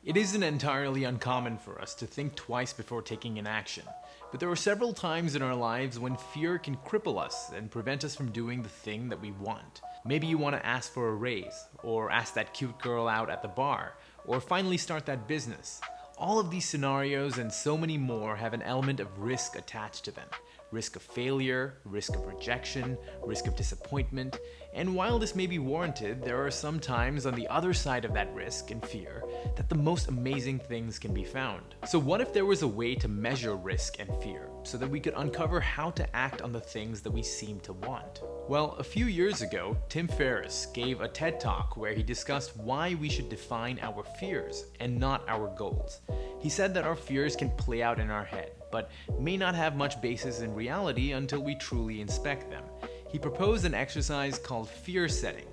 It isn't entirely uncommon for us to think twice before taking an action, but there are several times in our lives when fear can cripple us and prevent us from doing the thing that we want. Maybe you want to ask for a raise, or ask that cute girl out at the bar, or finally start that business. All of these scenarios and so many more have an element of risk attached to them. Risk of failure, risk of rejection, risk of disappointment, and while this may be warranted, there are some times on the other side of that risk and fear that the most amazing things can be found. So what if there was a way to measure risk and fear so that we could uncover how to act on the things that we seem to want? Well, a few years ago, Tim Ferriss gave a TED Talk where he discussed why we should define our fears and not our goals. He said that our fears can play out in our head, but may not have much basis in reality until we truly inspect them. He proposed an exercise called fear setting.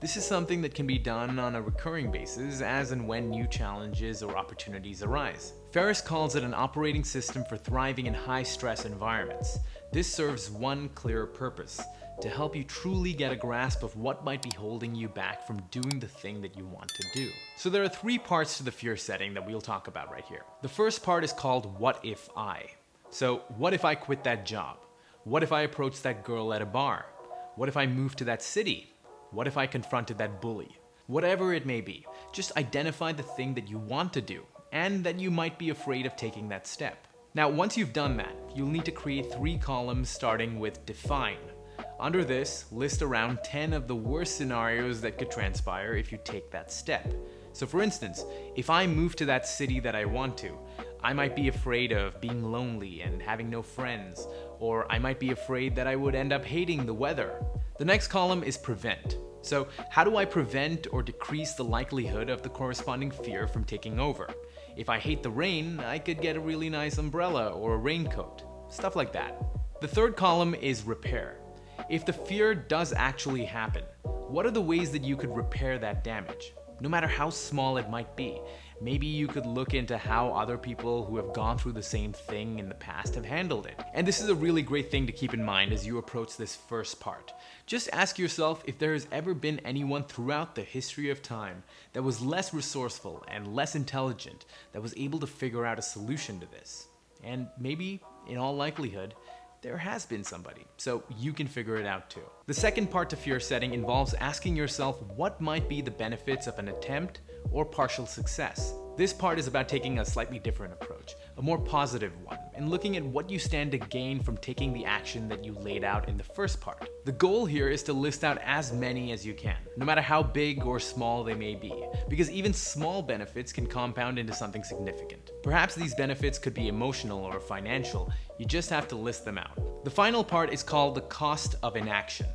This is something that can be done on a recurring basis as and when new challenges or opportunities arise. Ferriss calls it an operating system for thriving in high-stress environments. This serves one clear purpose: to help you truly get a grasp of what might be holding you back from doing the thing that you want to do. So there are three parts to the fear setting that we'll talk about right here. The first part is called What If I? So what if I quit that job? What if I approached that girl at a bar? What if I moved to that city? What if I confronted that bully? Whatever it may be, just identify the thing that you want to do and that you might be afraid of taking that step. Now, once you've done that, you'll need to create 3 columns starting with define. Under this, list around 10 of the worst scenarios that could transpire if you take that step. So for instance, if I move to that city that I want to, I might be afraid of being lonely and having no friends, or I might be afraid that I would end up hating the weather. The next column is prevent. So how do I prevent or decrease the likelihood of the corresponding fear from taking over? If I hate the rain, I could get a really nice umbrella or a raincoat. Stuff like that. The third column is repair. If the fear does actually happen, what are the ways that you could repair that damage? No matter how small it might be. Maybe you could look into how other people who have gone through the same thing in the past have handled it. And this is a really great thing to keep in mind as you approach this first part. Just ask yourself if there has ever been anyone throughout the history of time that was less resourceful and less intelligent that was able to figure out a solution to this. And maybe, in all likelihood, there has been somebody, so you can figure it out too. The second part to fear setting involves asking yourself what might be the benefits of an attempt or partial success. This part is about taking a slightly different approach, a more positive one, and looking at what you stand to gain from taking the action that you laid out in the first part. The goal here is to list out as many as you can, no matter how big or small they may be, because even small benefits can compound into something significant. Perhaps these benefits could be emotional or financial, you just have to list them out. The final part is called the cost of inaction.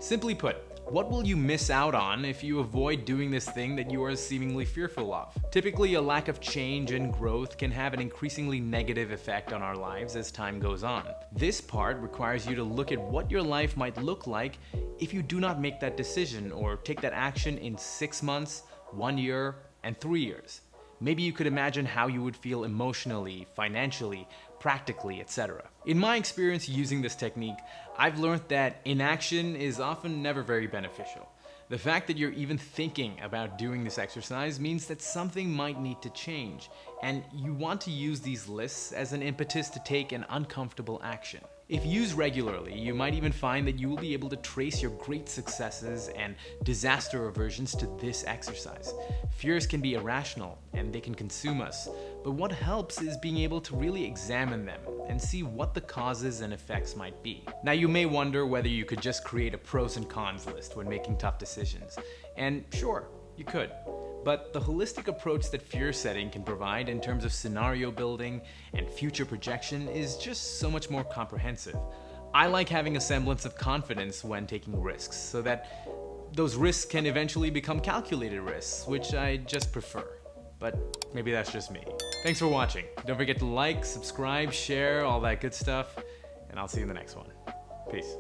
Simply put, what will you miss out on if you avoid doing this thing that you are seemingly fearful of? Typically, a lack of change and growth can have an increasingly negative effect on our lives as time goes on. This part requires you to look at what your life might look like if you do not make that decision or take that action in 6 months, 1 year, and 3 years. Maybe you could imagine how you would feel emotionally, financially, practically, etc. In my experience using this technique, I've learned that inaction is often never very beneficial. The fact that you're even thinking about doing this exercise means that something might need to change, and you want to use these lists as an impetus to take an uncomfortable action. If used regularly, you might even find that you will be able to trace your great successes and disaster aversions to this exercise. Fears can be irrational and they can consume us, but what helps is being able to really examine them and see what the causes and effects might be. Now you may wonder whether you could just create a pros and cons list when making tough decisions, and sure, you could. But the holistic approach that fear setting can provide in terms of scenario building and future projection is just so much more comprehensive. I like having a semblance of confidence when taking risks, so that those risks can eventually become calculated risks, which I just prefer. But maybe that's just me. Thanks for watching. Don't forget to like, subscribe, share, all that good stuff, and I'll see you in the next one. Peace.